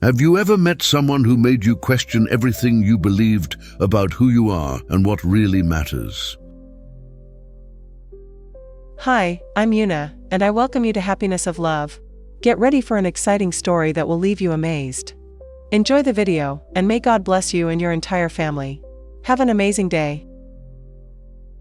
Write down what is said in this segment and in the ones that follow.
Have you ever met someone who made you question everything you believed about who you are and what really matters? Hi, I'm Yuna, and I welcome you to Happiness of Love. Get ready for an exciting story that will leave you amazed. Enjoy the video, and may God bless you and your entire family. Have an amazing day.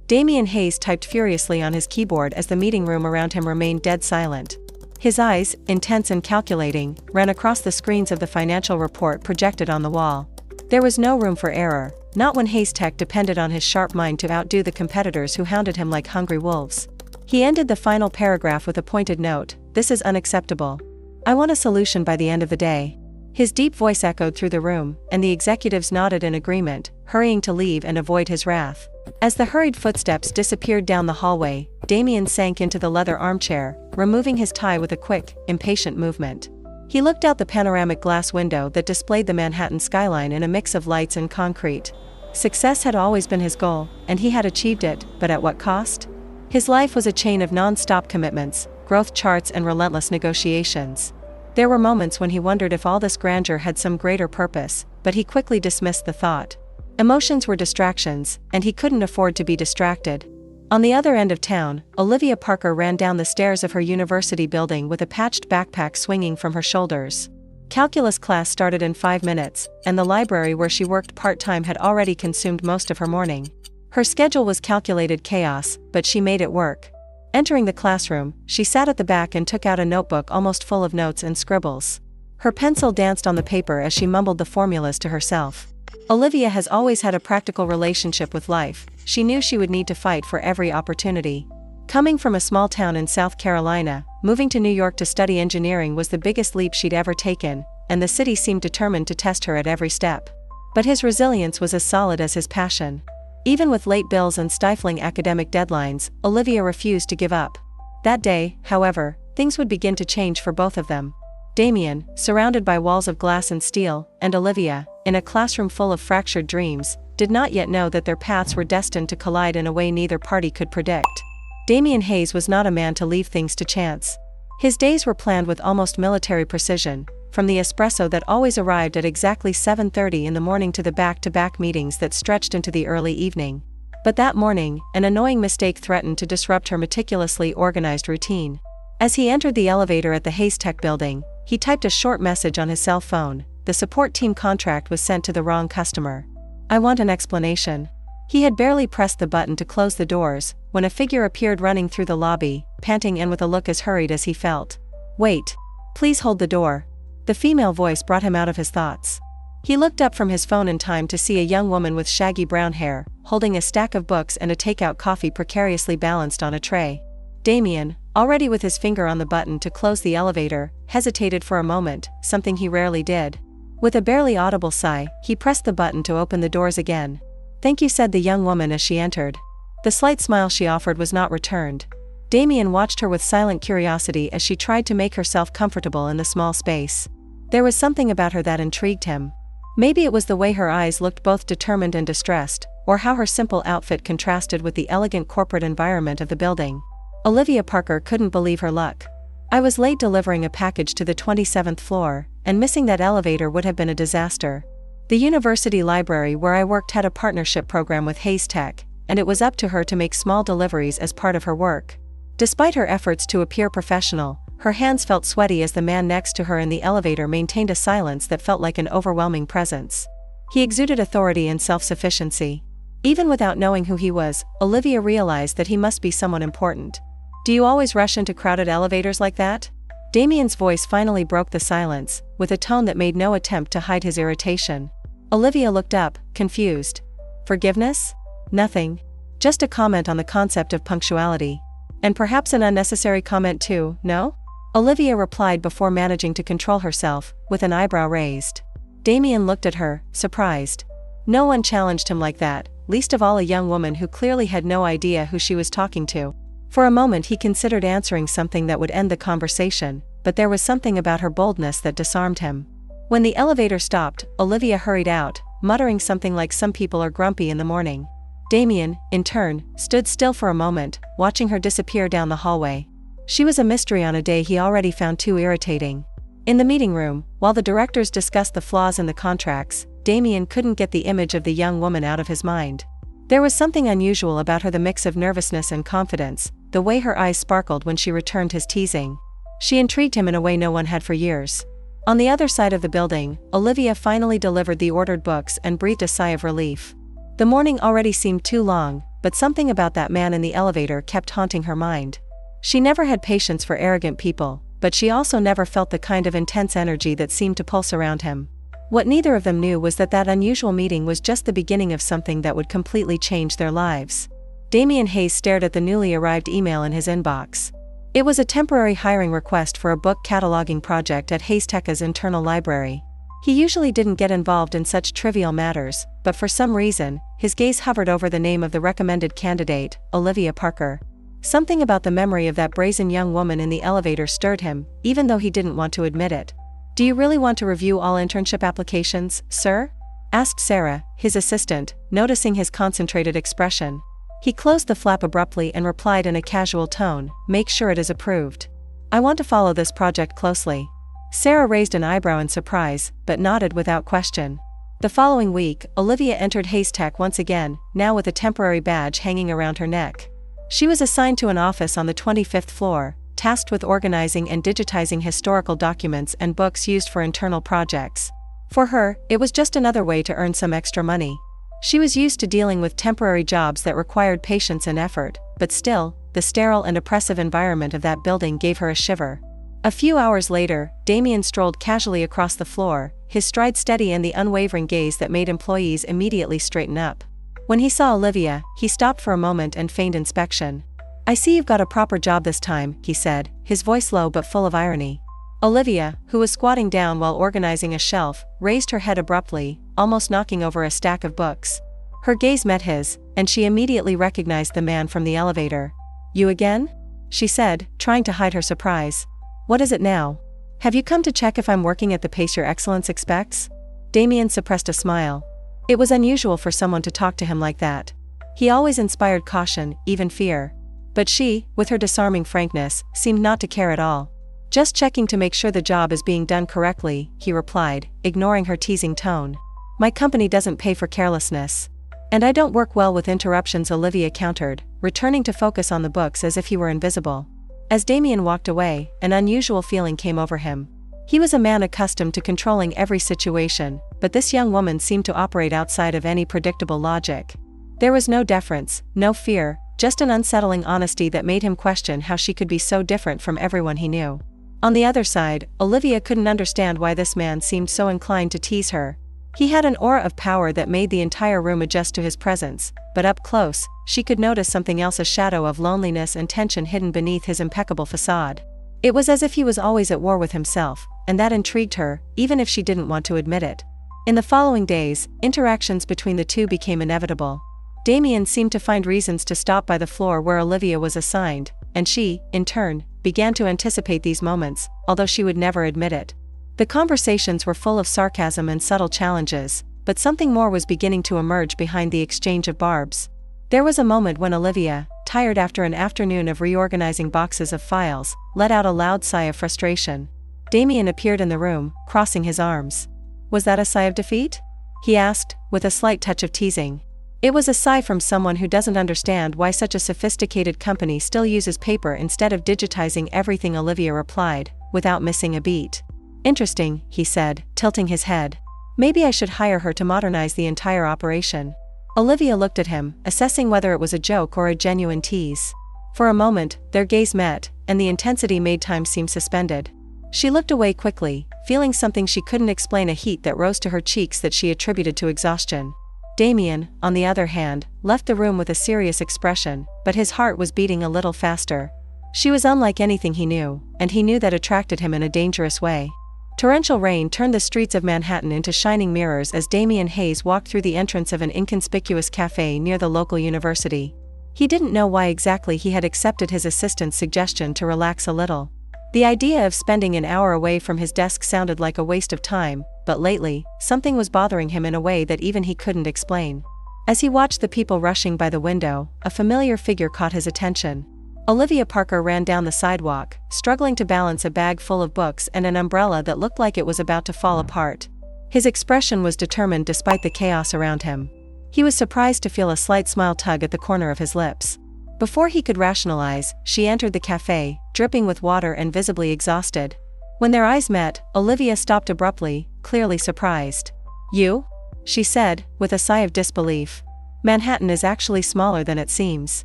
Damian Hayes typed furiously on his keyboard as the meeting room around him remained dead silent. His eyes, intense and calculating, ran across the screens of the financial report projected on the wall. There was no room for error, not when Hayes Tech depended on his sharp mind to outdo the competitors who hounded him like hungry wolves. He ended the final paragraph with a pointed note: "This is unacceptable. I want a solution by the end of the day." His deep voice echoed through the room, and the executives nodded in agreement, hurrying to leave and avoid his wrath. As the hurried footsteps disappeared down the hallway, Damian sank into the leather armchair, removing his tie with a quick, impatient movement. He looked out the panoramic glass window that displayed the Manhattan skyline in a mix of lights and concrete. Success had always been his goal, and he had achieved it, but at what cost? His life was a chain of non-stop commitments, growth charts and relentless negotiations. There were moments when he wondered if all this grandeur had some greater purpose, but he quickly dismissed the thought. Emotions were distractions, and he couldn't afford to be distracted. On the other end of town, Olivia Parker ran down the stairs of her university building with a patched backpack swinging from her shoulders. Calculus class started in 5 minutes, and the library where she worked part-time had already consumed most of her morning. Her schedule was calculated chaos, but she made it work. Entering the classroom, she sat at the back and took out a notebook almost full of notes and scribbles. Her pencil danced on the paper as she mumbled the formulas to herself. Olivia has always had a practical relationship with life. She knew she would need to fight for every opportunity. Coming from a small town in South Carolina, moving to New York to study engineering was the biggest leap she'd ever taken, and the city seemed determined to test her at every step. But his resilience was as solid as his passion. Even with late bills and stifling academic deadlines, Olivia refused to give up. That day, however, things would begin to change for both of them. Damian, surrounded by walls of glass and steel, and Olivia, in a classroom full of fractured dreams, did not yet know that their paths were destined to collide in a way neither party could predict. Damian Hayes was not a man to leave things to chance. His days were planned with almost military precision, from the espresso that always arrived at exactly 7:30 in the morning to the back-to-back meetings that stretched into the early evening. But that morning, an annoying mistake threatened to disrupt her meticulously organized routine. As he entered the elevator at the Hayes Tech building, he typed a short message on his cell phone. The support team contract was sent to the wrong customer. "I want an explanation." He had barely pressed the button to close the doors, when a figure appeared running through the lobby, panting and with a look as hurried as he felt. "Wait. Please hold the door." The female voice brought him out of his thoughts. He looked up from his phone in time to see a young woman with shaggy brown hair, holding a stack of books and a takeout coffee precariously balanced on a tray. Damian, already with his finger on the button to close the elevator, hesitated for a moment, something he rarely did. With a barely audible sigh, he pressed the button to open the doors again. "Thank you," said the young woman as she entered. The slight smile she offered was not returned. Damian watched her with silent curiosity as she tried to make herself comfortable in the small space. There was something about her that intrigued him. Maybe it was the way her eyes looked both determined and distressed, or how her simple outfit contrasted with the elegant corporate environment of the building. Olivia Parker couldn't believe her luck. "I was late delivering a package to the 27th floor, and missing that elevator would have been a disaster. The university library where I worked had a partnership program with Hayes Tech, and it was up to her to make small deliveries as part of her work." Despite her efforts to appear professional, her hands felt sweaty as the man next to her in the elevator maintained a silence that felt like an overwhelming presence. He exuded authority and self-sufficiency. Even without knowing who he was, Olivia realized that he must be someone important. "Do you always rush into crowded elevators like that?" Damian's voice finally broke the silence, with a tone that made no attempt to hide his irritation. Olivia looked up, confused. "Forgiveness? Nothing. Just a comment on the concept of punctuality. And perhaps an unnecessary comment too, no?" Olivia replied before managing to control herself, with an eyebrow raised. Damian looked at her, surprised. No one challenged him like that, least of all a young woman who clearly had no idea who she was talking to. For a moment he considered answering something that would end the conversation, but there was something about her boldness that disarmed him. When the elevator stopped, Olivia hurried out, muttering something like "some people are grumpy in the morning." Damian, in turn, stood still for a moment, watching her disappear down the hallway. She was a mystery on a day he already found too irritating. In the meeting room, while the directors discussed the flaws in the contracts, Damien couldn't get the image of the young woman out of his mind. There was something unusual about her, the mix of nervousness and confidence, the way her eyes sparkled when she returned his teasing. She intrigued him in a way no one had for years. On the other side of the building, Olivia finally delivered the ordered books and breathed a sigh of relief. The morning already seemed too long, but something about that man in the elevator kept haunting her mind. She never had patience for arrogant people, but she also never felt the kind of intense energy that seemed to pulse around him. What neither of them knew was that that unusual meeting was just the beginning of something that would completely change their lives. Damien Hayes stared at the newly arrived email in his inbox. It was a temporary hiring request for a book cataloging project at Hayes Tech's internal library. He usually didn't get involved in such trivial matters, but for some reason, his gaze hovered over the name of the recommended candidate, Olivia Parker. Something about the memory of that brazen young woman in the elevator stirred him, even though he didn't want to admit it. "Do you really want to review all internship applications, sir?" asked Sarah, his assistant, noticing his concentrated expression. He closed the flap abruptly and replied in a casual tone, "Make sure it is approved. I want to follow this project closely." Sarah raised an eyebrow in surprise, but nodded without question. The following week, Olivia entered Hayes Tech once again, now with a temporary badge hanging around her neck. She was assigned to an office on the 25th floor, tasked with organizing and digitizing historical documents and books used for internal projects. For her, it was just another way to earn some extra money. She was used to dealing with temporary jobs that required patience and effort, but still, the sterile and oppressive environment of that building gave her a shiver. A few hours later, Damien strolled casually across the floor, his stride steady and the unwavering gaze that made employees immediately straighten up. When he saw Olivia, he stopped for a moment and feigned inspection. "I see you've got a proper job this time," he said, his voice low but full of irony. Olivia, who was squatting down while organizing a shelf, raised her head abruptly, almost knocking over a stack of books. Her gaze met his, and she immediately recognized the man from the elevator. "You again?" she said, trying to hide her surprise. "What is it now? Have you come to check if I'm working at the pace your excellence expects?" Damien suppressed a smile. It was unusual for someone to talk to him like that. He always inspired caution, even fear. But she, with her disarming frankness, seemed not to care at all. "Just checking to make sure the job is being done correctly," he replied, ignoring her teasing tone. "My company doesn't pay for carelessness. And I don't work well with interruptions," Olivia countered, returning to focus on the books as if he were invisible. As Damien walked away, an unusual feeling came over him. He was a man accustomed to controlling every situation, but this young woman seemed to operate outside of any predictable logic. There was no deference, no fear, just an unsettling honesty that made him question how she could be so different from everyone he knew. On the other side, Olivia couldn't understand why this man seemed so inclined to tease her. He had an aura of power that made the entire room adjust to his presence, but up close, she could notice something else, a shadow of loneliness and tension hidden beneath his impeccable facade. It was as if he was always at war with himself, and that intrigued her, even if she didn't want to admit it. In the following days, interactions between the two became inevitable. Damien seemed to find reasons to stop by the floor where Olivia was assigned, and she, in turn, began to anticipate these moments, although she would never admit it. The conversations were full of sarcasm and subtle challenges, but something more was beginning to emerge behind the exchange of barbs. There was a moment when Olivia, tired after an afternoon of reorganizing boxes of files, let out a loud sigh of frustration. Damien appeared in the room, crossing his arms. "Was that a sigh of defeat?" he asked, with a slight touch of teasing. "It was a sigh from someone who doesn't understand why such a sophisticated company still uses paper instead of digitizing everything," Olivia replied, without missing a beat. "Interesting," he said, tilting his head. "Maybe I should hire her to modernize the entire operation." Olivia looked at him, assessing whether it was a joke or a genuine tease. For a moment, their gaze met, and the intensity made time seem suspended. She looked away quickly, feeling something she couldn't explain, a heat that rose to her cheeks that she attributed to exhaustion. Damien, on the other hand, left the room with a serious expression, but his heart was beating a little faster. She was unlike anything he knew, and he knew that attracted him in a dangerous way. Torrential rain turned the streets of Manhattan into shining mirrors as Damien Hayes walked through the entrance of an inconspicuous cafe near the local university. He didn't know why exactly he had accepted his assistant's suggestion to relax a little. The idea of spending an hour away from his desk sounded like a waste of time, but lately, something was bothering him in a way that even he couldn't explain. As he watched the people rushing by the window, a familiar figure caught his attention. Olivia Parker ran down the sidewalk, struggling to balance a bag full of books and an umbrella that looked like it was about to fall apart. His expression was determined despite the chaos around him. He was surprised to feel a slight smile tug at the corner of his lips. Before he could rationalize, she entered the cafe, dripping with water and visibly exhausted. When their eyes met, Olivia stopped abruptly, clearly surprised. "You?" she said, with a sigh of disbelief. "Manhattan is actually smaller than it seems.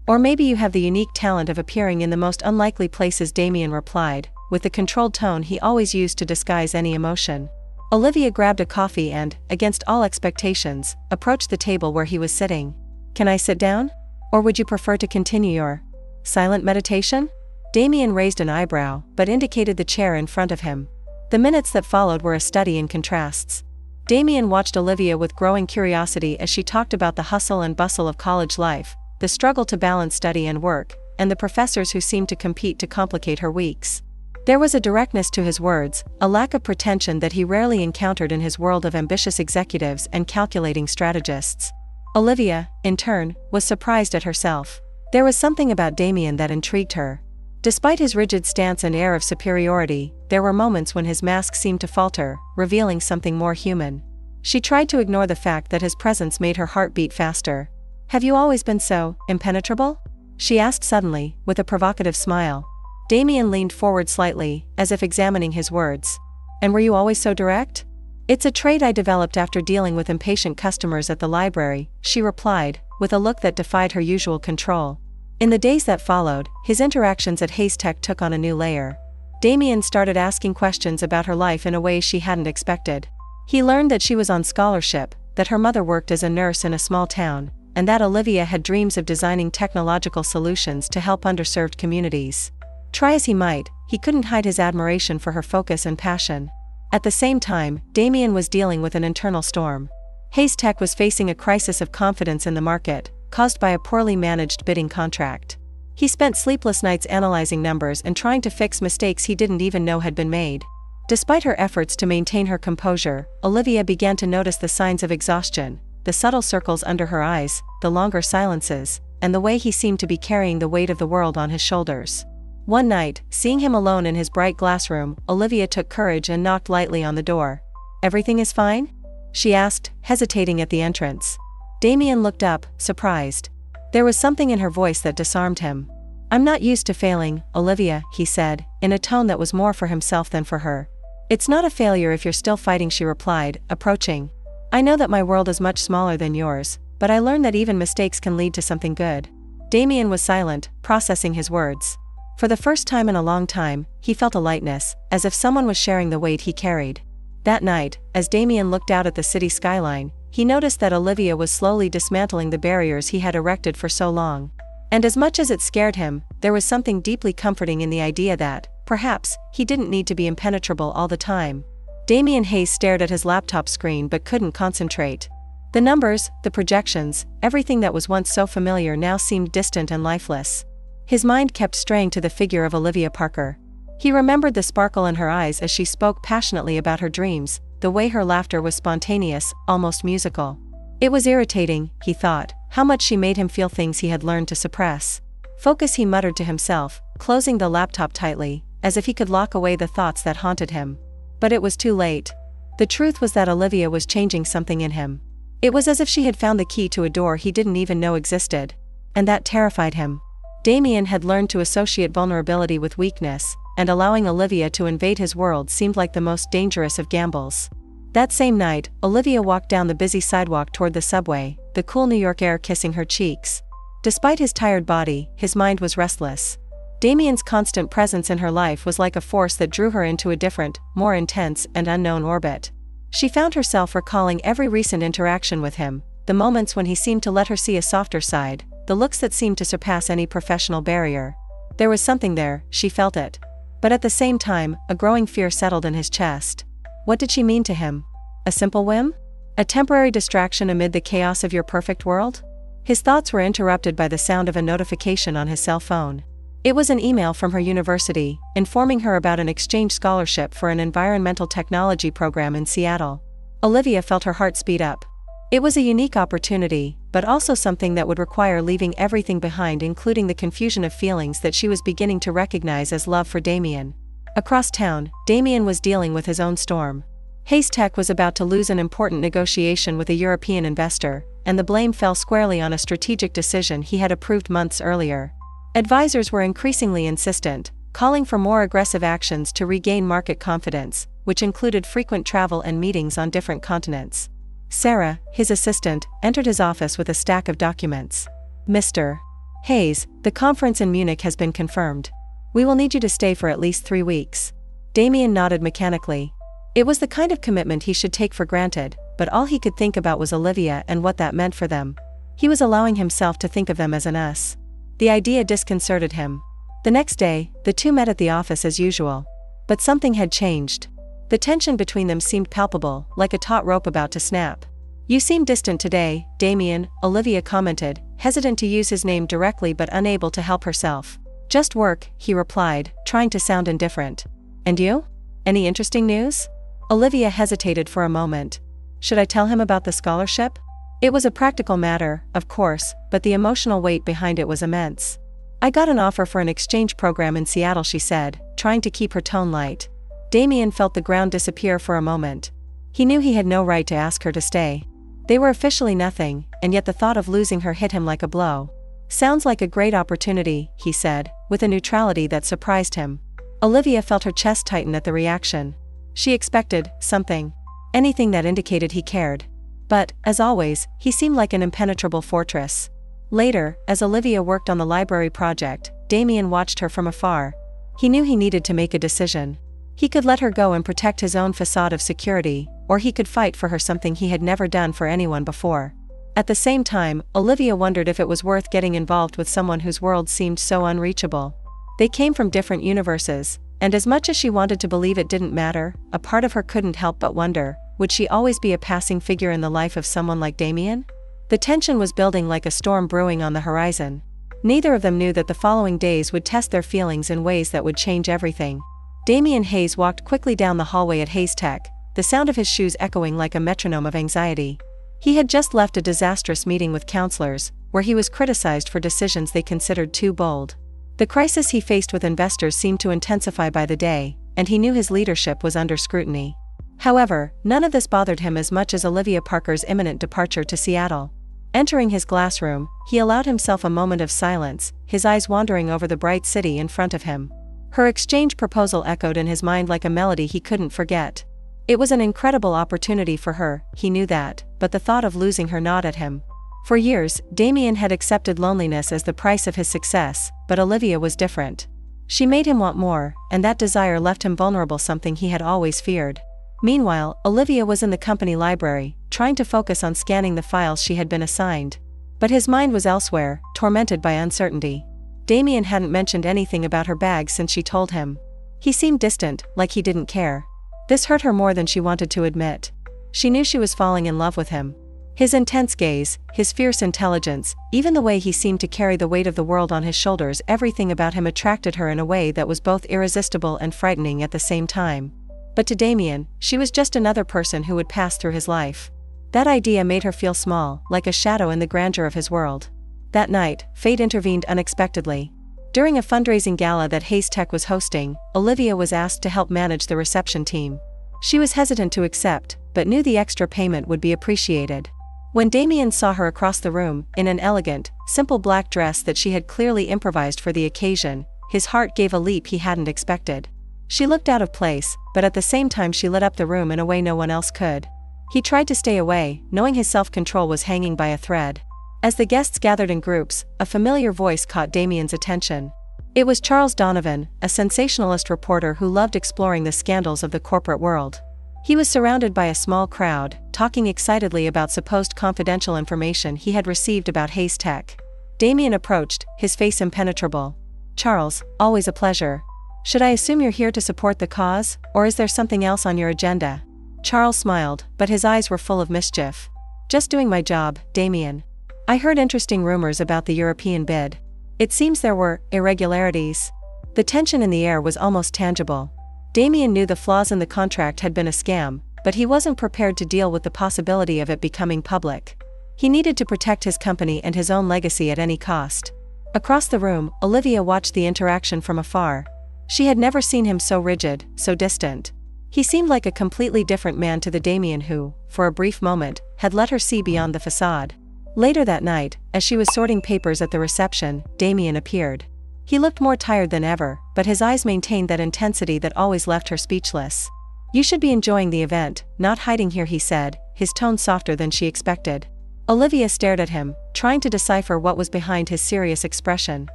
Or maybe you have the unique talent of appearing in the most unlikely places," Damien replied, with the controlled tone he always used to disguise any emotion. Olivia grabbed a coffee and, against all expectations, approached the table where he was sitting. "Can I sit down? Or would you prefer to continue your silent meditation?" Damien raised an eyebrow, but indicated the chair in front of him. The minutes that followed were a study in contrasts. Damien watched Olivia with growing curiosity as she talked about the hustle and bustle of college life, the struggle to balance study and work, and the professors who seemed to compete to complicate her weeks. There was a directness to his words, a lack of pretension that he rarely encountered in his world of ambitious executives and calculating strategists. Olivia, in turn, was surprised at herself. There was something about Damien that intrigued her. Despite his rigid stance and air of superiority, there were moments when his mask seemed to falter, revealing something more human. She tried to ignore the fact that his presence made her heart beat faster. "Have you always been so impenetrable?" she asked suddenly, with a provocative smile. Damien leaned forward slightly, as if examining his words. "And were you always so direct?" "It's a trait I developed after dealing with impatient customers at the library," she replied, with a look that defied her usual control. In the days that followed, his interactions at Haystack took on a new layer. Damien started asking questions about her life in a way she hadn't expected. He learned that she was on scholarship, that her mother worked as a nurse in a small town, and that Olivia had dreams of designing technological solutions to help underserved communities. Try as he might, he couldn't hide his admiration for her focus and passion. At the same time, Damien was dealing with an internal storm. Haystack was facing a crisis of confidence in the market, caused by a poorly managed bidding contract. He spent sleepless nights analyzing numbers and trying to fix mistakes he didn't even know had been made. Despite her efforts to maintain her composure, Olivia began to notice the signs of exhaustion, the subtle circles under her eyes, the longer silences, and the way he seemed to be carrying the weight of the world on his shoulders. One night, seeing him alone in his bright glass room, Olivia took courage and knocked lightly on the door. "Everything is fine?" she asked, hesitating at the entrance. Damien looked up, surprised. There was something in her voice that disarmed him. "I'm not used to failing, Olivia," he said, in a tone that was more for himself than for her. "It's not a failure if you're still fighting," she replied, approaching. "I know that my world is much smaller than yours, but I learned that even mistakes can lead to something good." Damien was silent, processing his words. For the first time in a long time, he felt a lightness, as if someone was sharing the weight he carried. That night, as Damien looked out at the city skyline, he noticed that Olivia was slowly dismantling the barriers he had erected for so long. And as much as it scared him, there was something deeply comforting in the idea that, perhaps, he didn't need to be impenetrable all the time. Damien Hayes stared at his laptop screen but couldn't concentrate. The numbers, the projections, everything that was once so familiar now seemed distant and lifeless. His mind kept straying to the figure of Olivia Parker. He remembered the sparkle in her eyes as she spoke passionately about her dreams, the way her laughter was spontaneous, almost musical. It was irritating, he thought, how much she made him feel things he had learned to suppress. "Focus," he muttered to himself, closing the laptop tightly, as if he could lock away the thoughts that haunted him. But it was too late. The truth was that Olivia was changing something in him. It was as if she had found the key to a door he didn't even know existed. And that terrified him. Damien had learned to associate vulnerability with weakness, and allowing Olivia to invade his world seemed like the most dangerous of gambles. That same night, Olivia walked down the busy sidewalk toward the subway, the cool New York air kissing her cheeks. Despite his tired body, his mind was restless. Damien's constant presence in her life was like a force that drew her into a different, more intense and unknown orbit. She found herself recalling every recent interaction with him, the moments when he seemed to let her see a softer side, the looks that seemed to surpass any professional barrier. There was something there, she felt it. But at the same time, a growing fear settled in his chest. What did she mean to him? A simple whim? A temporary distraction amid the chaos of your perfect world? His thoughts were interrupted by the sound of a notification on his cell phone. It was an email from her university, informing her about an exchange scholarship for an environmental technology program in Seattle. Olivia felt her heart speed up. It was a unique opportunity, but also something that would require leaving everything behind, including the confusion of feelings that she was beginning to recognize as love for Damien. Across town, Damien was dealing with his own storm. Hayes Tech was about to lose an important negotiation with a European investor, and the blame fell squarely on a strategic decision he had approved months earlier. Advisors were increasingly insistent, calling for more aggressive actions to regain market confidence, which included frequent travel and meetings on different continents. Sarah, his assistant, entered his office with a stack of documents. "Mr. Hayes, the conference in Munich has been confirmed. We will need you to stay for at least 3 weeks." Damien nodded mechanically. It was the kind of commitment he should take for granted, but all he could think about was Olivia and what that meant for them. He was allowing himself to think of them as an us. The idea disconcerted him. The next day, the two met at the office as usual. But something had changed. The tension between them seemed palpable, like a taut rope about to snap. "You seem distant today, Damien," Olivia commented, hesitant to use his name directly but unable to help herself. "Just work," he replied, trying to sound indifferent. "And you? Any interesting news?" Olivia hesitated for a moment. Should I tell him about the scholarship? It was a practical matter, of course, but the emotional weight behind it was immense. "I got an offer for an exchange program in Seattle," she said, trying to keep her tone light. Damien felt the ground disappear for a moment. He knew he had no right to ask her to stay. They were officially nothing, and yet the thought of losing her hit him like a blow. "Sounds like a great opportunity," he said, with a neutrality that surprised him. Olivia felt her chest tighten at the reaction. She expected something. Anything that indicated he cared. But, as always, he seemed like an impenetrable fortress. Later, as Olivia worked on the library project, Damien watched her from afar. He knew he needed to make a decision. He could let her go and protect his own facade of security, or he could fight for her, something he had never done for anyone before. At the same time, Olivia wondered if it was worth getting involved with someone whose world seemed so unreachable. They came from different universes, and as much as she wanted to believe it didn't matter, a part of her couldn't help but wonder, would she always be a passing figure in the life of someone like Damien? The tension was building like a storm brewing on the horizon. Neither of them knew that the following days would test their feelings in ways that would change everything. Damien Hayes walked quickly down the hallway at Hayes Tech, the sound of his shoes echoing like a metronome of anxiety. He had just left a disastrous meeting with counselors, where he was criticized for decisions they considered too bold. The crisis he faced with investors seemed to intensify by the day, and he knew his leadership was under scrutiny. However, none of this bothered him as much as Olivia Parker's imminent departure to Seattle. Entering his glass room, he allowed himself a moment of silence, his eyes wandering over the bright city in front of him. Her exchange proposal echoed in his mind like a melody he couldn't forget. It was an incredible opportunity for her, he knew that, but the thought of losing her gnawed at him. For years, Damien had accepted loneliness as the price of his success, but Olivia was different. She made him want more, and that desire left him vulnerable, something he had always feared. Meanwhile, Olivia was in the company library, trying to focus on scanning the files she had been assigned. But his mind was elsewhere, tormented by uncertainty. Damien hadn't mentioned anything about her bag since she told him. He seemed distant, like he didn't care. This hurt her more than she wanted to admit. She knew she was falling in love with him. His intense gaze, his fierce intelligence, even the way he seemed to carry the weight of the world on his shoulders, everything about him attracted her in a way that was both irresistible and frightening at the same time. But to Damien, she was just another person who would pass through his life. That idea made her feel small, like a shadow in the grandeur of his world. That night, fate intervened unexpectedly. During a fundraising gala that Hayes Tech was hosting, Olivia was asked to help manage the reception team. She was hesitant to accept, but knew the extra payment would be appreciated. When Damien saw her across the room, in an elegant, simple black dress that she had clearly improvised for the occasion, his heart gave a leap he hadn't expected. She looked out of place, but at the same time she lit up the room in a way no one else could. He tried to stay away, knowing his self-control was hanging by a thread. As the guests gathered in groups, a familiar voice caught Damien's attention. It was Charles Donovan, a sensationalist reporter who loved exploring the scandals of the corporate world. He was surrounded by a small crowd, talking excitedly about supposed confidential information he had received about Hayes Tech. Damien approached, his face impenetrable. "Charles, always a pleasure. Should I assume you're here to support the cause, or is there something else on your agenda?" Charles smiled, but his eyes were full of mischief. "Just doing my job, Damien. I heard interesting rumors about the European bid. It seems there were irregularities." The tension in the air was almost tangible. Damien knew the flaws in the contract had been a scam, but he wasn't prepared to deal with the possibility of it becoming public. He needed to protect his company and his own legacy at any cost. Across the room, Olivia watched the interaction from afar. She had never seen him so rigid, so distant. He seemed like a completely different man to the Damien who, for a brief moment, had let her see beyond the facade. Later that night, as she was sorting papers at the reception, Damien appeared. He looked more tired than ever, but his eyes maintained that intensity that always left her speechless. "You should be enjoying the event, not hiding here," he said, his tone softer than she expected. Olivia stared at him, trying to decipher what was behind his serious expression.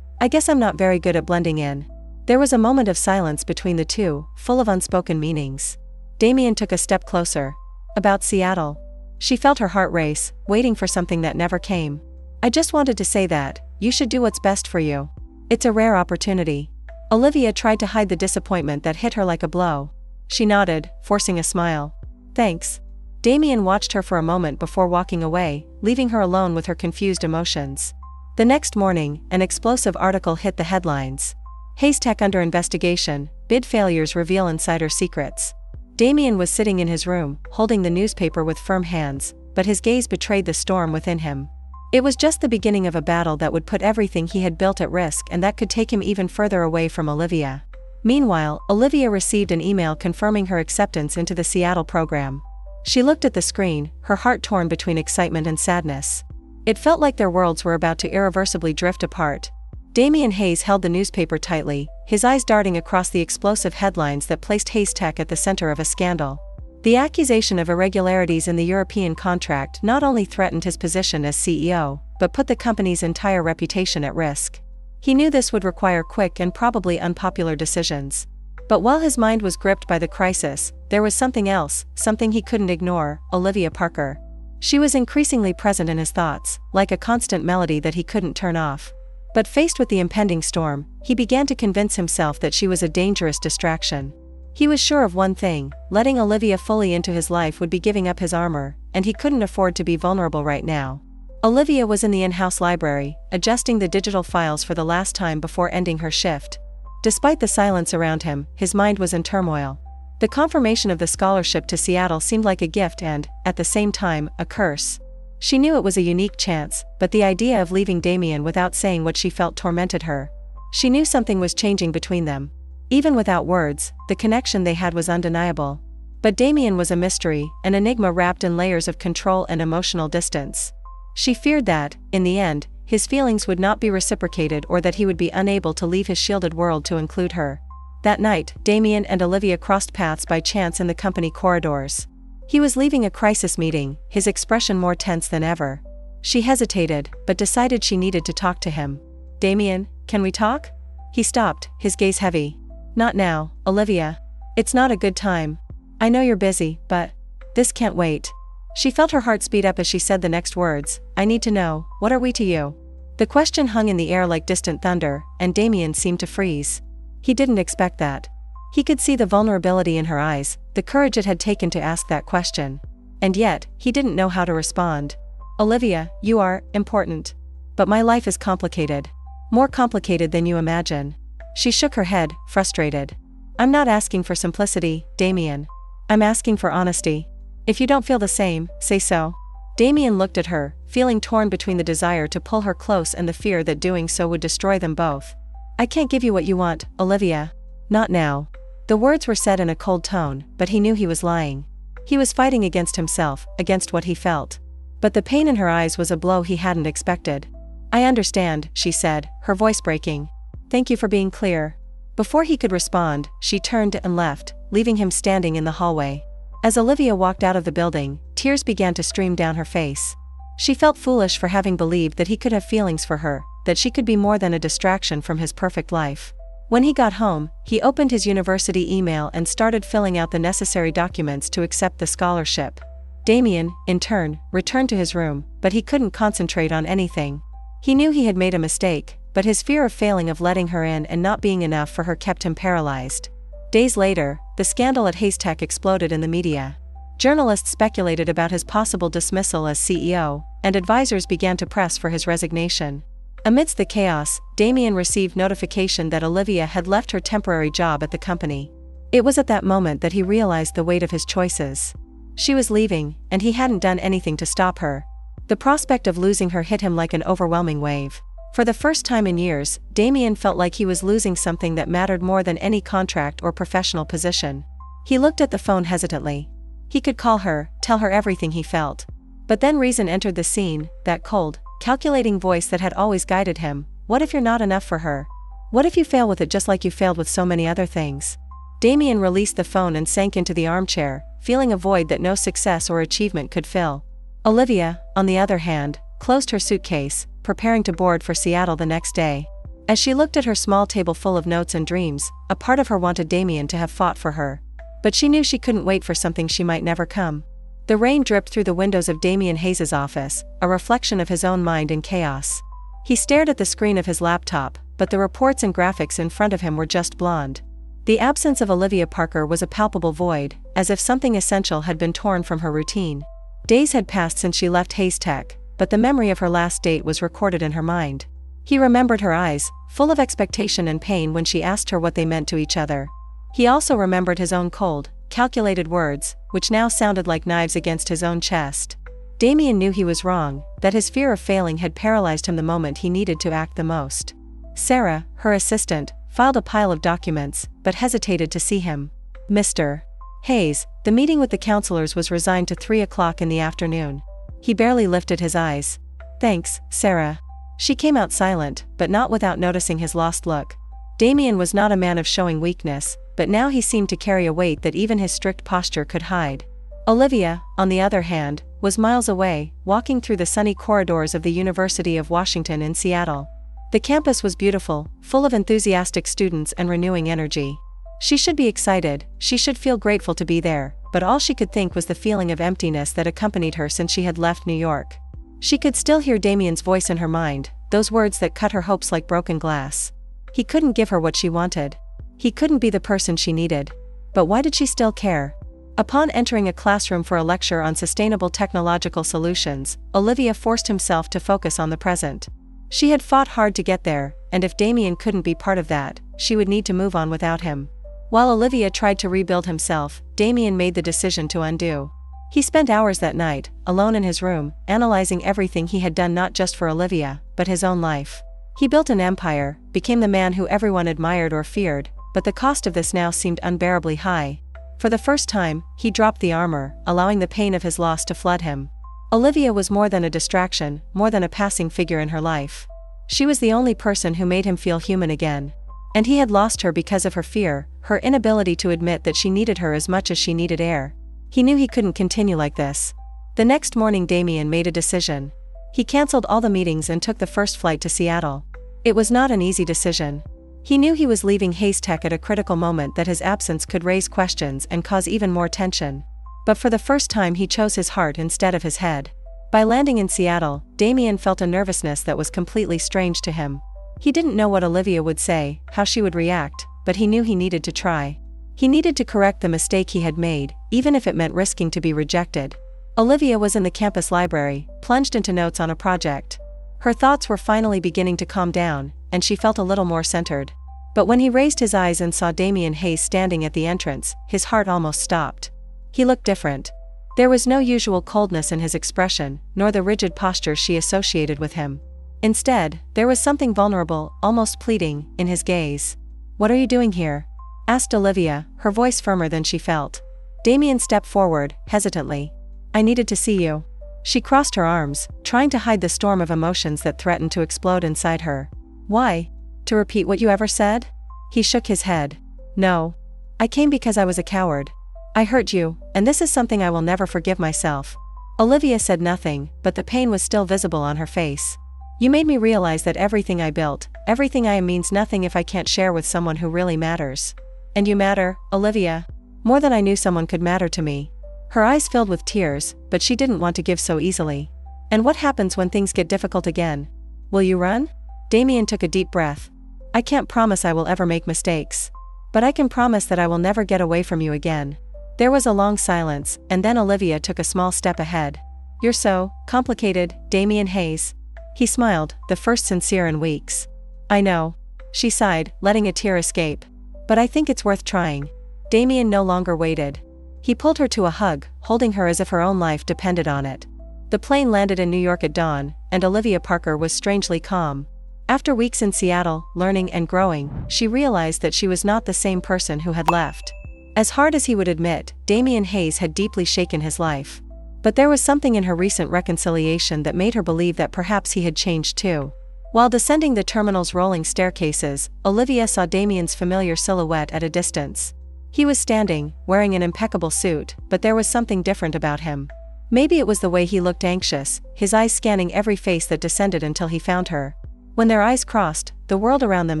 "I guess I'm not very good at blending in." There was a moment of silence between the two, full of unspoken meanings. Damien took a step closer. "About Seattle." She felt her heart race, waiting for something that never came. "I just wanted to say that, you should do what's best for you. It's a rare opportunity." Olivia tried to hide the disappointment that hit her like a blow. She nodded, forcing a smile. "Thanks." Damien watched her for a moment before walking away, leaving her alone with her confused emotions. The next morning, an explosive article hit the headlines. Haystack under investigation, bid failures reveal insider secrets. Damien was sitting in his room, holding the newspaper with firm hands, but his gaze betrayed the storm within him. It was just the beginning of a battle that would put everything he had built at risk and that could take him even further away from Olivia. Meanwhile, Olivia received an email confirming her acceptance into the Seattle program. She looked at the screen, her heart torn between excitement and sadness. It felt like their worlds were about to irreversibly drift apart. Damien Hayes held the newspaper tightly, his eyes darting across the explosive headlines that placed Haystack at the center of a scandal. The accusation of irregularities in the European contract not only threatened his position as CEO, but put the company's entire reputation at risk. He knew this would require quick and probably unpopular decisions. But while his mind was gripped by the crisis, there was something else, something he couldn't ignore: Olivia Parker. She was increasingly present in his thoughts, like a constant melody that he couldn't turn off. But faced with the impending storm, he began to convince himself that she was a dangerous distraction. He was sure of one thing: letting Olivia fully into his life would be giving up his armor, and he couldn't afford to be vulnerable right now. Olivia was in the in-house library, adjusting the digital files for the last time before ending her shift. Despite the silence around him, his mind was in turmoil. The confirmation of the scholarship to Seattle seemed like a gift and, at the same time, a curse. She knew it was a unique chance, but the idea of leaving Damien without saying what she felt tormented her. She knew something was changing between them. Even without words, the connection they had was undeniable. But Damien was a mystery, an enigma wrapped in layers of control and emotional distance. She feared that, in the end, his feelings would not be reciprocated or that he would be unable to leave his shielded world to include her. That night, Damien and Olivia crossed paths by chance in the company corridors. He was leaving a crisis meeting, his expression more tense than ever. She hesitated, but decided she needed to talk to him. "Damien, can we talk?" He stopped, his gaze heavy. "Not now, Olivia. It's not a good time. I know you're busy, but this can't wait." She felt her heart speed up as she said the next words: "I need to know, what are we to you?" The question hung in the air like distant thunder, and Damien seemed to freeze. He didn't expect that. He could see the vulnerability in her eyes, the courage it had taken to ask that question. And yet, he didn't know how to respond. "Olivia, you are important. But my life is complicated. More complicated than you imagine." She shook her head, frustrated. "I'm not asking for simplicity, Damien. I'm asking for honesty. If you don't feel the same, say so." Damien looked at her, feeling torn between the desire to pull her close and the fear that doing so would destroy them both. "I can't give you what you want, Olivia. Not now." The words were said in a cold tone, but he knew he was lying. He was fighting against himself, against what he felt. But the pain in her eyes was a blow he hadn't expected. "I understand," she said, her voice breaking. "Thank you for being clear." Before he could respond, she turned and left, leaving him standing in the hallway. As Olivia walked out of the building, tears began to stream down her face. She felt foolish for having believed that he could have feelings for her, that she could be more than a distraction from his perfect life. When he got home, he opened his university email and started filling out the necessary documents to accept the scholarship. Damien, in turn, returned to his room, but he couldn't concentrate on anything. He knew he had made a mistake, but his fear of failing, of letting her in and not being enough for her, kept him paralyzed. Days later, the scandal at Haystack exploded in the media. Journalists speculated about his possible dismissal as CEO, and advisors began to press for his resignation. Amidst the chaos, Damien received notification that Olivia had left her temporary job at the company. It was at that moment that he realized the weight of his choices. She was leaving, and he hadn't done anything to stop her. The prospect of losing her hit him like an overwhelming wave. For the first time in years, Damien felt like he was losing something that mattered more than any contract or professional position. He looked at the phone hesitantly. He could call her, tell her everything he felt. But then reason entered the scene, that cold, calculating voice that had always guided him. What if you're not enough for her? What if you fail with it just like you failed with so many other things? Damien released the phone and sank into the armchair, feeling a void that no success or achievement could fill. Olivia, on the other hand, closed her suitcase, preparing to board for Seattle the next day. As she looked at her small table full of notes and dreams, a part of her wanted Damien to have fought for her. But she knew she couldn't wait for something she might never come. The rain dripped through the windows of Damien Hayes' office, a reflection of his own mind in chaos. He stared at the screen of his laptop, but the reports and graphics in front of him were just blonde. The absence of Olivia Parker was a palpable void, as if something essential had been torn from her routine. Days had passed since she left Hayes Tech, but the memory of her last date was recorded in her mind. He remembered her eyes, full of expectation and pain when she asked her what they meant to each other. He also remembered his own cold, calculated words, which now sounded like knives against his own chest. Damien knew he was wrong, that his fear of failing had paralyzed him the moment he needed to act the most. Sarah, her assistant, filed a pile of documents, but hesitated to see him. Mr. Hayes, the meeting with the counselors was resigned to 3 o'clock in the afternoon. He barely lifted his eyes. Thanks, Sarah. She came out silent, but not without noticing his lost look. Damien was not a man of showing weakness, but now he seemed to carry a weight that even his strict posture could hide. Olivia, on the other hand, was miles away, walking through the sunny corridors of the University of Washington in Seattle. The campus was beautiful, full of enthusiastic students and renewing energy. She should be excited, she should feel grateful to be there, but all she could think was the feeling of emptiness that accompanied her since she had left New York. She could still hear Damien's voice in her mind, those words that cut her hopes like broken glass. He couldn't give her what she wanted. He couldn't be the person she needed. But why did she still care? Upon entering a classroom for a lecture on sustainable technological solutions, Olivia forced himself to focus on the present. She had fought hard to get there, and if Damien couldn't be part of that, she would need to move on without him. While Olivia tried to rebuild himself, Damien made the decision to undo. He spent hours that night, alone in his room, analyzing everything he had done not just for Olivia, but his own life. He built an empire, became the man who everyone admired or feared, but the cost of this now seemed unbearably high. For the first time, he dropped the armor, allowing the pain of his loss to flood him. Olivia was more than a distraction, more than a passing figure in her life. She was the only person who made him feel human again. And he had lost her because of her fear, her inability to admit that she needed her as much as she needed air. He knew he couldn't continue like this. The next morning Damien made a decision. He canceled all the meetings and took the first flight to Seattle. It was not an easy decision. He knew he was leaving Hayes Tech at a critical moment that his absence could raise questions and cause even more tension. But for the first time he chose his heart instead of his head. By landing in Seattle, Damien felt a nervousness that was completely strange to him. He didn't know what Olivia would say, how she would react, but he knew he needed to try. He needed to correct the mistake he had made, even if it meant risking to be rejected. Olivia was in the campus library, plunged into notes on a project. Her thoughts were finally beginning to calm down, and she felt a little more centered. But when he raised his eyes and saw Damien Hayes standing at the entrance, his heart almost stopped. He looked different. There was no usual coldness in his expression, nor the rigid posture she associated with him. Instead, there was something vulnerable, almost pleading, in his gaze. "What are you doing here?" asked Olivia, her voice firmer than she felt. Damien stepped forward, hesitantly. "I needed to see you." She crossed her arms, trying to hide the storm of emotions that threatened to explode inside her. "Why? To repeat what you ever said?" He shook his head. "No. I came because I was a coward. I hurt you, and this is something I will never forgive myself." Olivia said nothing, but the pain was still visible on her face. "You made me realize that everything I built, everything I am means nothing if I can't share with someone who really matters. And you matter, Olivia. More than I knew someone could matter to me." Her eyes filled with tears, but she didn't want to give so easily. "And what happens when things get difficult again? Will you run?" Damien took a deep breath. "I can't promise I will ever make mistakes. But I can promise that I will never get away from you again." There was a long silence, and then Olivia took a small step ahead. "You're so complicated, Damien Hayes." He smiled, the first sincere in weeks. "I know." She sighed, letting a tear escape. "But I think it's worth trying." Damien no longer waited. He pulled her to a hug, holding her as if her own life depended on it. The plane landed in New York at dawn, and Olivia Parker was strangely calm. After weeks in Seattle, learning and growing, she realized that she was not the same person who had left. As hard as he would admit, Damian Hayes had deeply shaken his life. But there was something in her recent reconciliation that made her believe that perhaps he had changed too. While descending the terminal's rolling staircases, Olivia saw Damian's familiar silhouette at a distance. He was standing, wearing an impeccable suit, but there was something different about him. Maybe it was the way he looked anxious, his eyes scanning every face that descended until he found her. When their eyes crossed, the world around them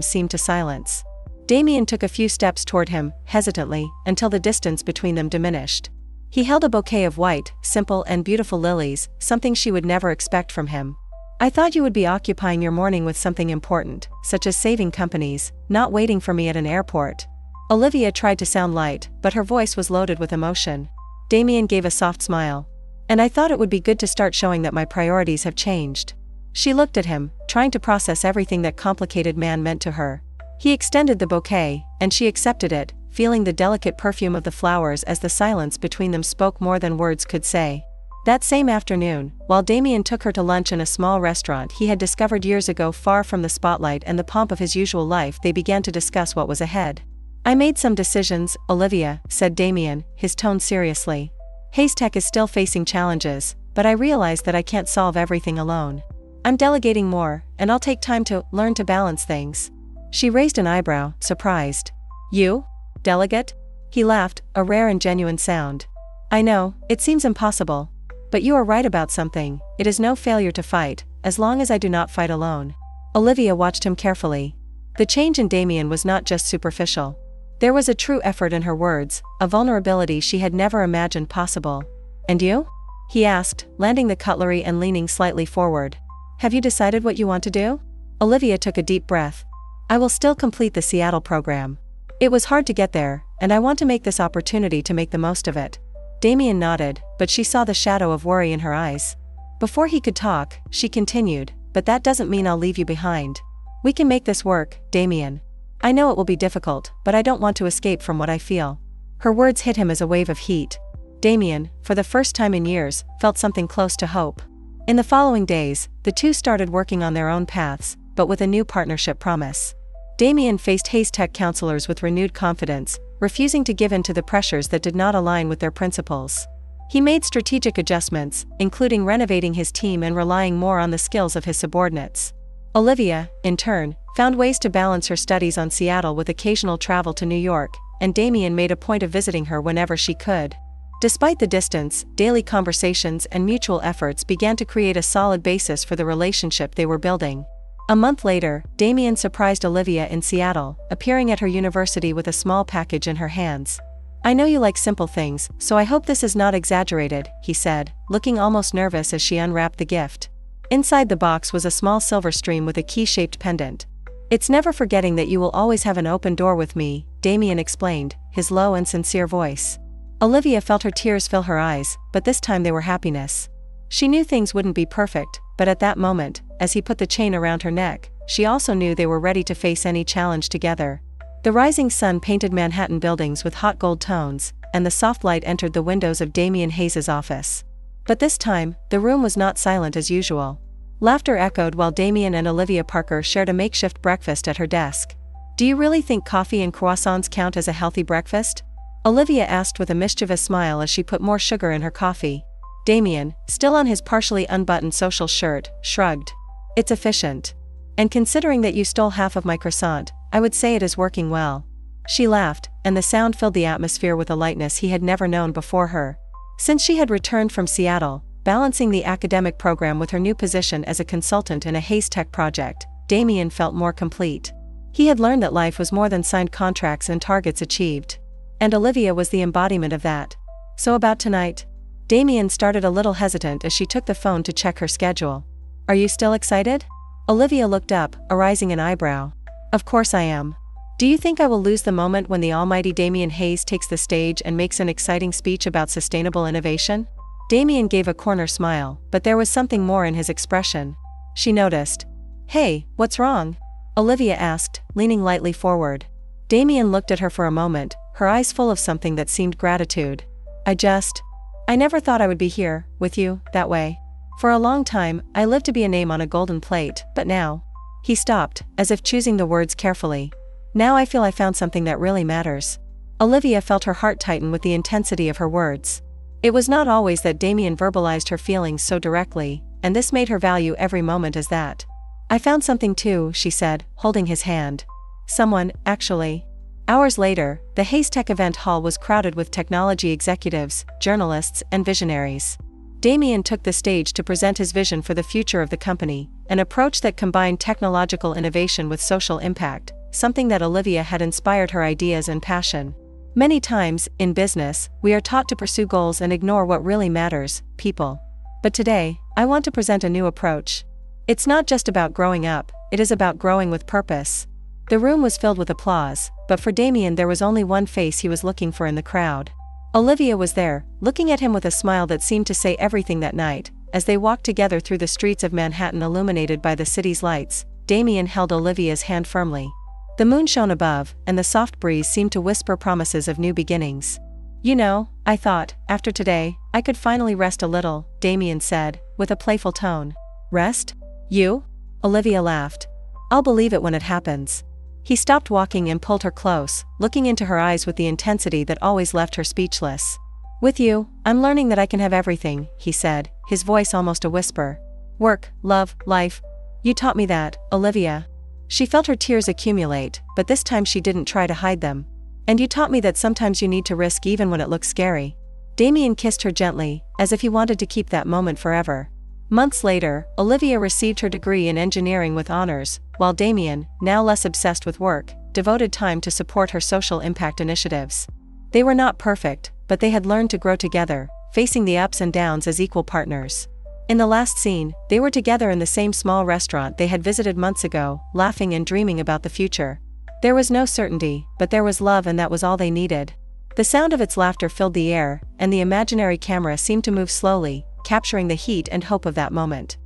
seemed to silence. Damian took a few steps toward him, hesitantly, until the distance between them diminished. He held a bouquet of white, simple and beautiful lilies, something she would never expect from him. "I thought you would be occupying your morning with something important, such as saving companies, not waiting for me at an airport." Olivia tried to sound light, but her voice was loaded with emotion. Damian gave a soft smile. "And I thought it would be good to start showing that my priorities have changed." She looked at him, trying to process everything that complicated man meant to her. He extended the bouquet, and she accepted it, feeling the delicate perfume of the flowers as the silence between them spoke more than words could say. That same afternoon, while Damian took her to lunch in a small restaurant he had discovered years ago far from the spotlight and the pomp of his usual life, they began to discuss what was ahead. "I made some decisions, Olivia," said Damian, his tone seriously. "Haystack is still facing challenges, but I realize that I can't solve everything alone. I'm delegating more, and I'll take time to learn to balance things." She raised an eyebrow, surprised. "You? Delegate?" He laughed, a rare and genuine sound. "I know, it seems impossible. But you are right about something, it is no failure to fight, as long as I do not fight alone." Olivia watched him carefully. The change in Damian was not just superficial. There was a true effort in her words, a vulnerability she had never imagined possible. "And you?" he asked, landing the cutlery and leaning slightly forward. "Have you decided what you want to do?" Olivia took a deep breath. "I will still complete the Seattle program. It was hard to get there, and I want to make this opportunity to make the most of it." Damian nodded, but she saw the shadow of worry in her eyes. Before he could talk, she continued, "But that doesn't mean I'll leave you behind. We can make this work, Damian. I know it will be difficult, but I don't want to escape from what I feel." Her words hit him as a wave of heat. Damian, for the first time in years, felt something close to hope. In the following days, the two started working on their own paths, but with a new partnership promise. Damian faced Haystack counselors with renewed confidence, refusing to give in to the pressures that did not align with their principles. He made strategic adjustments, including renovating his team and relying more on the skills of his subordinates. Olivia, in turn, found ways to balance her studies on Seattle with occasional travel to New York, and Damian made a point of visiting her whenever she could. Despite the distance, daily conversations and mutual efforts began to create a solid basis for the relationship they were building. A month later, Damian surprised Olivia in Seattle, appearing at her university with a small package in her hands. "I know you like simple things, so I hope this is not exaggerated," he said, looking almost nervous as she unwrapped the gift. Inside the box was a small silver stream with a key-shaped pendant. "It's never forgetting that you will always have an open door with me," Damian explained, his low and sincere voice. Olivia felt her tears fill her eyes, but this time they were happiness. She knew things wouldn't be perfect, but at that moment, as he put the chain around her neck, she also knew they were ready to face any challenge together. The rising sun painted Manhattan buildings with hot gold tones, and the soft light entered the windows of Damian Hayes' office. But this time, the room was not silent as usual. Laughter echoed while Damian and Olivia Parker shared a makeshift breakfast at her desk. "Do you really think coffee and croissants count as a healthy breakfast?" Olivia asked with a mischievous smile as she put more sugar in her coffee. Damian, still on his partially unbuttoned social shirt, shrugged. "It's efficient. And considering that you stole half of my croissant, I would say it is working well." She laughed, and the sound filled the atmosphere with a lightness he had never known before her. Since she had returned from Seattle, balancing the academic program with her new position as a consultant in a Haystack project, Damian felt more complete. He had learned that life was more than signed contracts and targets achieved. And Olivia was the embodiment of that. "So about tonight?" Damian started a little hesitant as she took the phone to check her schedule. "Are you still excited?" Olivia looked up, arising an eyebrow. "Of course I am. Do you think I will lose the moment when the almighty Damian Hayes takes the stage and makes an exciting speech about sustainable innovation?" Damian gave a corner smile, but there was something more in his expression. She noticed. "Hey, what's wrong?" Olivia asked, leaning lightly forward. Damian looked at her for a moment, her eyes full of something that seemed gratitude. I never thought I would be here, with you, that way." For a long time, I lived to be a name on a golden plate, but now. He stopped, as if choosing the words carefully. Now I feel I found something that really matters. Olivia felt her heart tighten with the intensity of her words. It was not always that Damien verbalized her feelings so directly, and this made her value every moment as that. I found something too, she said, holding his hand. Someone, actually. Hours later, the Haystack event hall was crowded with technology executives, journalists, and visionaries. Damien took the stage to present his vision for the future of the company, an approach that combined technological innovation with social impact, something that Olivia had inspired her ideas and passion. Many times, in business, we are taught to pursue goals and ignore what really matters, people. But today, I want to present a new approach. It's not just about growing up, it is about growing with purpose. The room was filled with applause, but for Damien there was only one face he was looking for in the crowd. Olivia was there, looking at him with a smile that seemed to say everything that night. As they walked together through the streets of Manhattan illuminated by the city's lights, Damien held Olivia's hand firmly. The moon shone above, and the soft breeze seemed to whisper promises of new beginnings. You know, I thought, after today, I could finally rest a little, Damien said, with a playful tone. Rest? You? Olivia laughed. I'll believe it when it happens. He stopped walking and pulled her close, looking into her eyes with the intensity that always left her speechless. With you, I'm learning that I can have everything, he said, his voice almost a whisper. Work, love, life. You taught me that, Olivia. She felt her tears accumulate, but this time she didn't try to hide them. And you taught me that sometimes you need to risk even when it looks scary. Damien kissed her gently, as if he wanted to keep that moment forever. Months later, Olivia received her degree in engineering with honors, while Damien, now less obsessed with work, devoted time to support her social impact initiatives. They were not perfect, but they had learned to grow together, facing the ups and downs as equal partners. In the last scene, they were together in the same small restaurant they had visited months ago, laughing and dreaming about the future. There was no certainty, but there was love, and that was all they needed. The sound of its laughter filled the air, and the imaginary camera seemed to move slowly, capturing the heat and hope of that moment.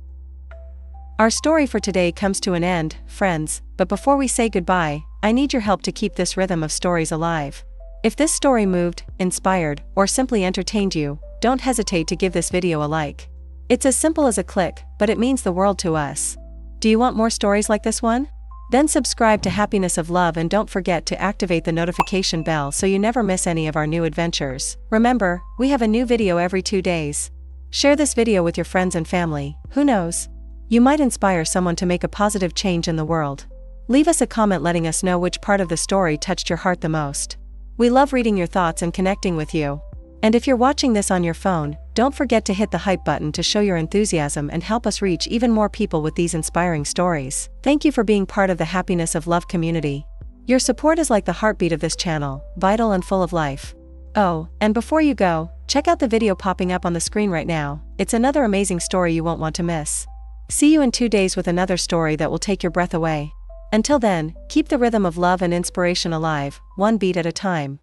Our story for today comes to an end, friends, but before we say goodbye, I need your help to keep this rhythm of stories alive. If this story moved, inspired, or simply entertained you, don't hesitate to give this video a like. It's as simple as a click, but it means the world to us. Do you want more stories like this one? Then subscribe to Happiness of Love and don't forget to activate the notification bell so you never miss any of our new adventures. Remember, we have a new video every 2 days. Share this video with your friends and family, who knows? You might inspire someone to make a positive change in the world. Leave us a comment letting us know which part of the story touched your heart the most. We love reading your thoughts and connecting with you. And if you're watching this on your phone, don't forget to hit the hype button to show your enthusiasm and help us reach even more people with these inspiring stories. Thank you for being part of the Happiness of Love community. Your support is like the heartbeat of this channel, vital and full of life. Oh, and before you go, check out the video popping up on the screen right now. It's another amazing story you won't want to miss. See you in 2 days with another story that will take your breath away. Until then, keep the rhythm of love and inspiration alive, one beat at a time.